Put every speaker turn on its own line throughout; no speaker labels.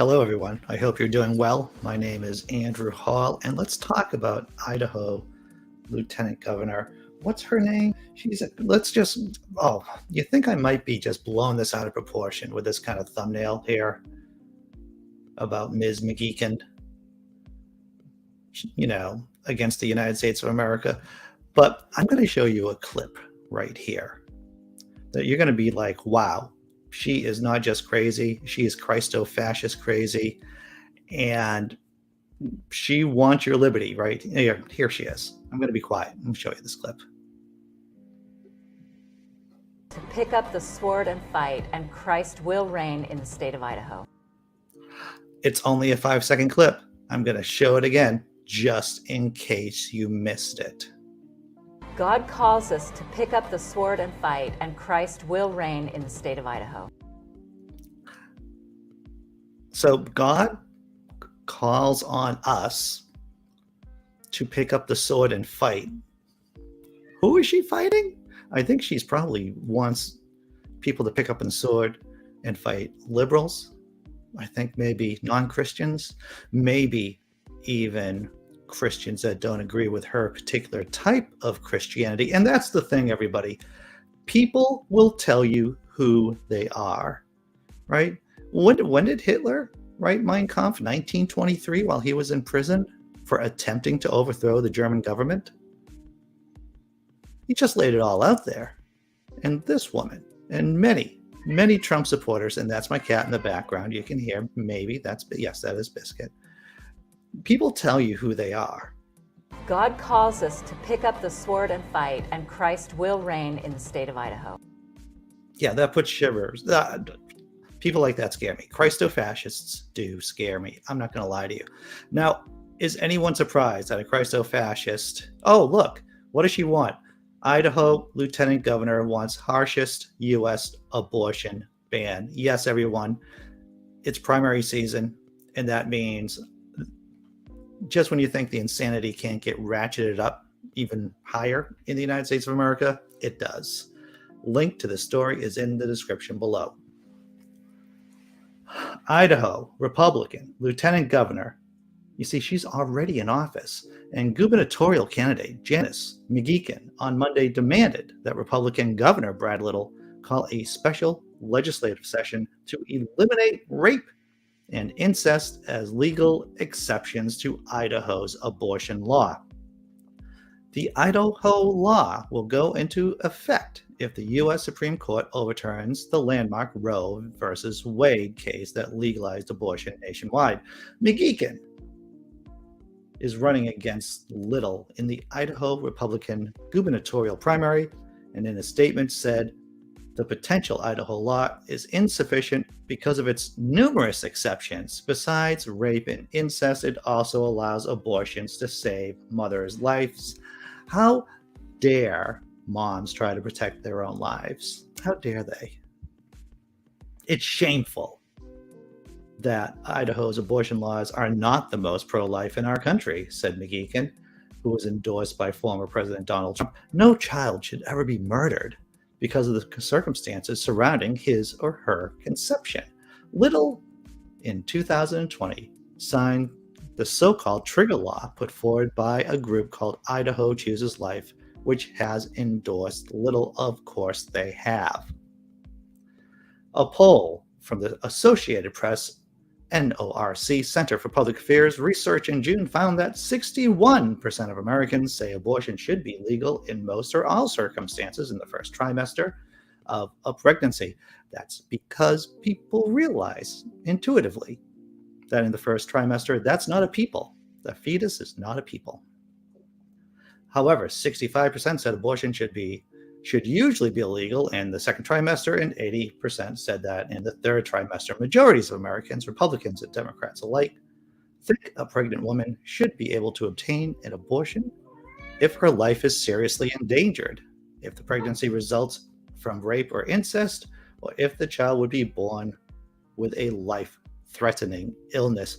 Hello, everyone. I hope you're doing well. My name is Andrew Hall, and let's talk about Idaho Lieutenant Governor. What's her name? You think I might be just blowing this out of proportion with this kind of thumbnail here about Ms. McGeachin, against the United States of America. But I'm going to show you a clip right here that you're going to be like, wow. She is not just crazy. She is Christo-fascist crazy. And she wants your liberty, right? Here she is. I'm going to be quiet. I'm going to show you this clip.
To pick up the sword and fight, and Christ will reign in the state of Idaho.
It's only a 5-second clip. I'm going to show it again, just in case you missed it.
God calls us to pick up the sword and fight, and Christ will reign in the state of Idaho.
So God calls on us to pick up the sword and fight. Who is she fighting? I think she's probably wants people to pick up the sword and fight liberals. I think maybe non-Christians, maybe even Christians that don't agree with her particular type of Christianity. And that's the thing, everybody. People will tell you who they are, right? When did Hitler write Mein Kampf? 1923, while he was in prison for attempting to overthrow the German government? He just laid it all out there. And this woman and many Trump supporters, and that's my cat in the background. You can hear yes, that is Biscuit. People tell you who they are.
God calls us to pick up the sword and fight, and Christ will reign in the state of Idaho.
Yeah, that puts shivers. People like that scare me. Christo-fascists do scare me. I'm not going to lie to you. Now, is anyone surprised that a Christo-fascist, oh, look, what does she want? Idaho Lieutenant Governor wants harshest U.S. abortion ban. Yes, everyone, it's primary season, and that means just when you think the insanity can't get ratcheted up even higher in the United States of America, it does. Link to the story is in the description below. Idaho Republican Lieutenant Governor, you see, she's already in office, and gubernatorial candidate Janice McGeachin on Monday demanded that Republican Governor Brad Little call a special legislative session to eliminate rape and incest as legal exceptions to Idaho's abortion law. The Idaho law will go into effect if the U.S. Supreme Court overturns the landmark Roe versus Wade case that legalized abortion nationwide. McGeachin is running against Little in the Idaho Republican gubernatorial primary, and in a statement said, the potential Idaho law is insufficient because of its numerous exceptions. Besides rape and incest, it also allows abortions to save mothers' lives. How dare moms try to protect their own lives? How dare they? It's shameful that Idaho's abortion laws are not the most pro-life in our country, said McGeachin, who was endorsed by former President Donald Trump. No child should ever be murdered because of the circumstances surrounding his or her conception. Little, in 2020, signed the so-called trigger law put forward by a group called Idaho Chooses Life, which has endorsed Little. Of course they have. A poll from the Associated Press NORC Center for Public Affairs research in June found that 61% of Americans say abortion should be legal in most or all circumstances in the first trimester of a pregnancy. That's because people realize intuitively that in the first trimester, that's not a people. The fetus is not a people. However, 65% said abortion should usually be illegal in the second trimester, and 80% said that in the third trimester. Majorities of Americans, Republicans and Democrats alike, think a pregnant woman should be able to obtain an abortion if her life is seriously endangered, if the pregnancy results from rape or incest, or if the child would be born with a life-threatening illness.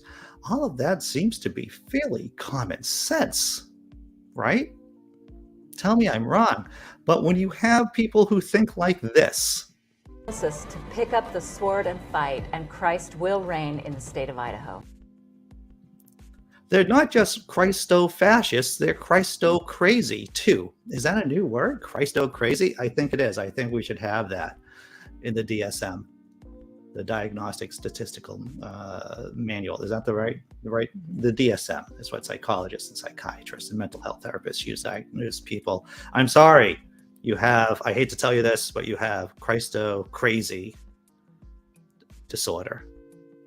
All of that seems to be fairly common sense, right? Tell me I'm wrong. But when you have people who think like this,
Us to pick up the sword and fight, and Christ will reign in the state of Idaho.
They're not just Christo-fascists, they're Christo-crazy too. Is that a new word? Christo-crazy? I think it is. I think we should have that in the DSM, the Diagnostic Statistical Manual. Is that the DSM is what psychologists and psychiatrists and mental health therapists use to diagnose people. I'm sorry, you have, I hate to tell you this, but you have Christo-crazy disorder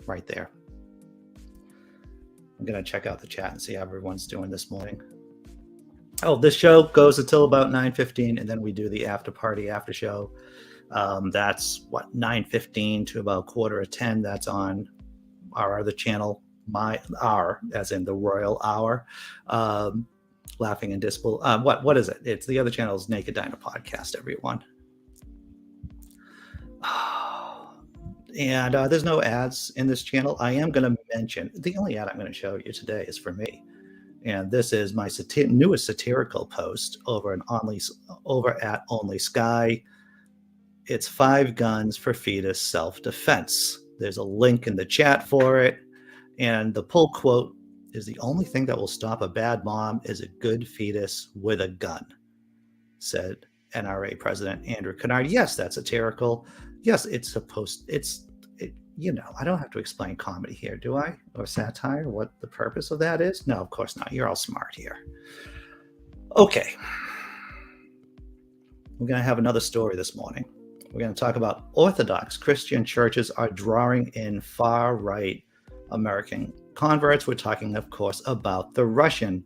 right there. I'm going to check out the chat and see how everyone's doing this morning. Oh, this show goes until about 9:15, and then we do the after party after show. That's what, 9:15 to about 9:45. That's on our other channel, as in the Royal Hour, Laughing and Disable. What is it? It's the other channel's Naked Diner Podcast, everyone. And there's no ads in this channel. I am going to mention, the only ad I'm going to show you today is for me. And this is my newest satirical post over at Only Sky. It's 5 guns for fetus self-defense. There's a link in the chat for it. And the pull quote is, "The only thing that will stop a bad mom is a good fetus with a gun," said NRA President Andrew Kennard. Yes, that's satirical. Yes, I don't have to explain comedy here, do I? Or satire, what the purpose of that is? No, of course not. You're all smart here. Okay. We're going to have another story this morning. We're going to talk about Orthodox Christian churches are drawing in far-right American converts. We're talking, of course, about the Russian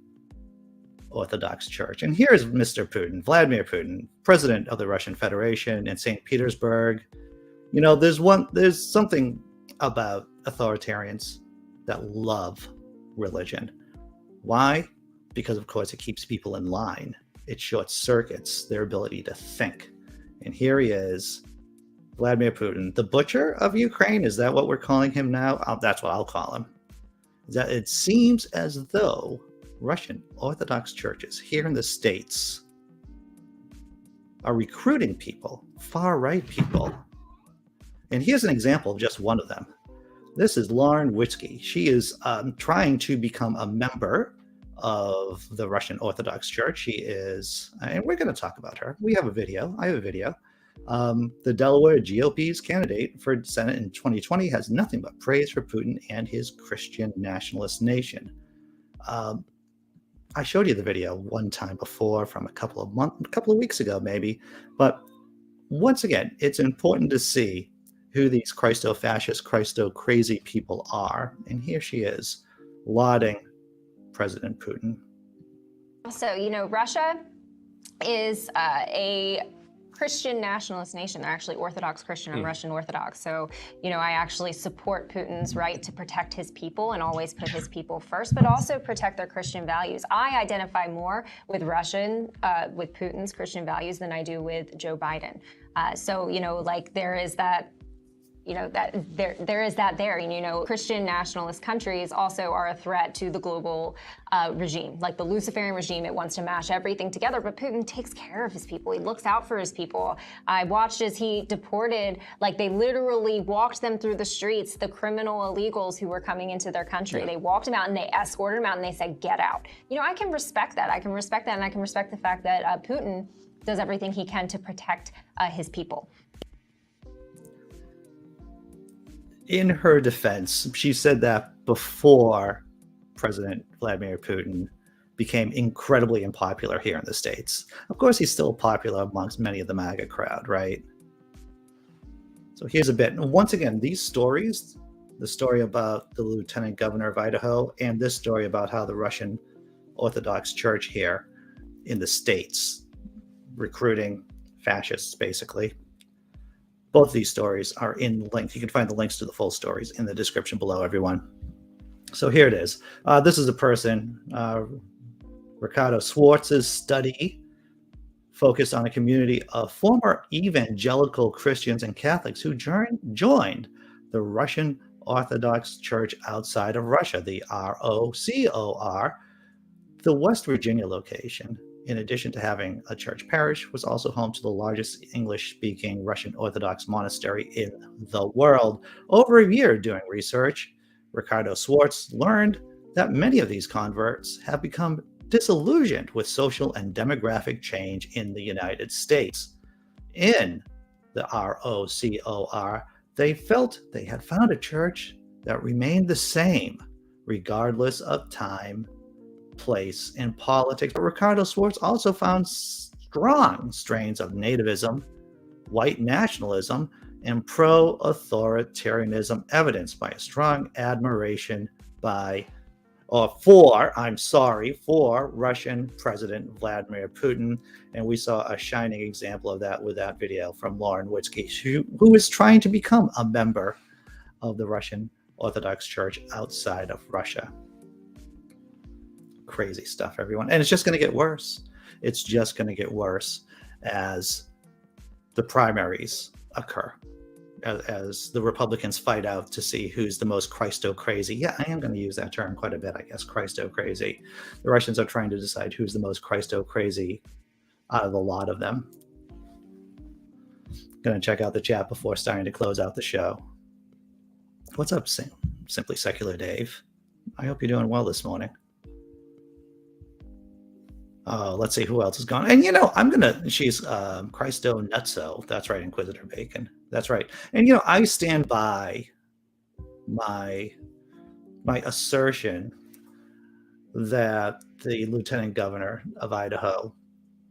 Orthodox Church. And here's Mr. Putin, Vladimir Putin, president of the Russian Federation in St. Petersburg. You know, there's something about authoritarians that love religion. Why? Because, of course, it keeps people in line. It short circuits their ability to think. And here he is, Vladimir Putin, the butcher of Ukraine. Is that what we're calling him now? That's what I'll call him. That it seems as though Russian Orthodox churches here in the States are recruiting people, far-right people. And here's an example of just one of them. This is Lauren Witzke. She is trying to become a member of the Russian Orthodox Church. She is, and we're going to talk about her. We have a video. I have a video. The Delaware GOP's candidate for Senate in 2020 has nothing but praise for Putin and his Christian nationalist nation. I showed you the video one time before from a couple of weeks ago, maybe. But once again, it's important to see who these Christo-fascist, Christo-crazy people are. And here she is, lauding President Putin.
So, Russia is a Christian nationalist nation. They're actually Orthodox Christian and Russian Orthodox. So, I actually support Putin's right to protect his people and always put his people first, but also protect their Christian values. I identify more with with Putin's Christian values than I do with Joe Biden. There is that. There is that there. Christian nationalist countries also are a threat to the global regime, like the Luciferian regime. It wants to mash everything together, but Putin takes care of his people. He looks out for his people. I watched as he deported, they literally walked them through the streets, the criminal illegals who were coming into their country. Yeah. They walked them out and they escorted them out and they said, "Get out." I can respect that. I can respect that, and I can respect the fact that Putin does everything he can to protect his people.
In her defense, she said that before President Vladimir Putin became incredibly unpopular here in the States. Of course, he's still popular amongst many of the MAGA crowd, right? So here's a bit. Once again, these stories, the story about the Lieutenant Governor of Idaho and this story about how the Russian Orthodox Church here in the States recruiting fascists, basically. Both of these stories are in links. You can find the links to the full stories in the description below, everyone. So here it is. This is a person, Ricardo Schwartz's study focused on a community of former evangelical Christians and Catholics who joined the Russian Orthodox Church outside of Russia, the ROCOR, the West Virginia location in addition to having a church parish, was also home to the largest English-speaking Russian Orthodox monastery in the world. Over a year doing research, Ricardo Schwartz learned that many of these converts have become disillusioned with social and demographic change in the United States. In the ROCOR, they felt they had found a church that remained the same, regardless of time, place, and politics. But Ricardo Schwartz also found strong strains of nativism, white nationalism, and pro-authoritarianism evidenced by a strong admiration for Russian President Vladimir Putin. And we saw a shining example of that with that video from Lauren Witzke, who is trying to become a member of the Russian Orthodox Church outside of Russia. Crazy stuff, everyone. And it's just going to get worse. It's just going to get worse as the primaries occur, as the Republicans fight out to see who's the most Christo-crazy. Yeah, I am going to use that term quite a bit, I guess, Christo-crazy. The Russians are trying to decide who's the most Christo-crazy out of the lot of them. Going to check out the chat before starting to close out the show. What's up, Simply Secular Dave? I hope you're doing well this morning. Let's see who else is gone. And, she's Christo Nutso. That's right, Inquisitor Bacon. That's right. And, I stand by my assertion that the Lieutenant Governor of Idaho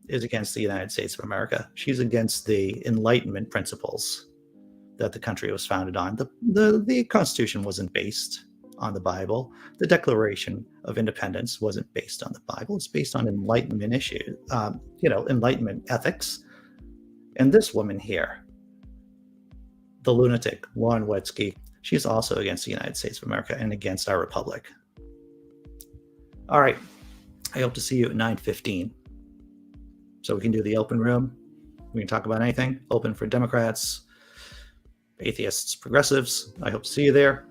is against the United States of America. She's against the Enlightenment principles that the country was founded on. The Constitution wasn't based on the Bible. The Declaration of Independence wasn't based on the Bible. It's based on Enlightenment issues, Enlightenment ethics. And this woman here, the lunatic Lauren Witzke, she's also against the United States of America and against our republic. All right, I hope to see you at 9:15. So we can do the open room. We can talk about anything. Open for Democrats, atheists, progressives. I hope to see you there.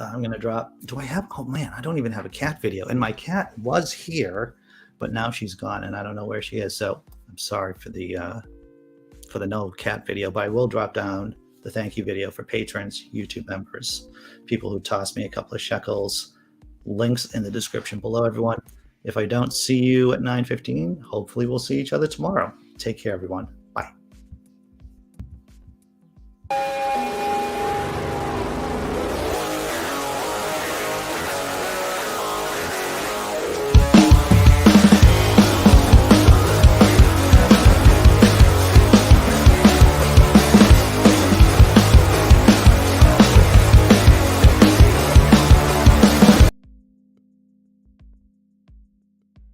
I'm going to drop. Oh man, I don't even have a cat video. And my cat was here, but now she's gone and I don't know where she is. So I'm sorry for the no cat video, but I will drop down the thank you video for patrons, YouTube members, people who tossed me a couple of shekels. Links in the description below, everyone. If I don't see you at 9:15, hopefully we'll see each other tomorrow. Take care, everyone.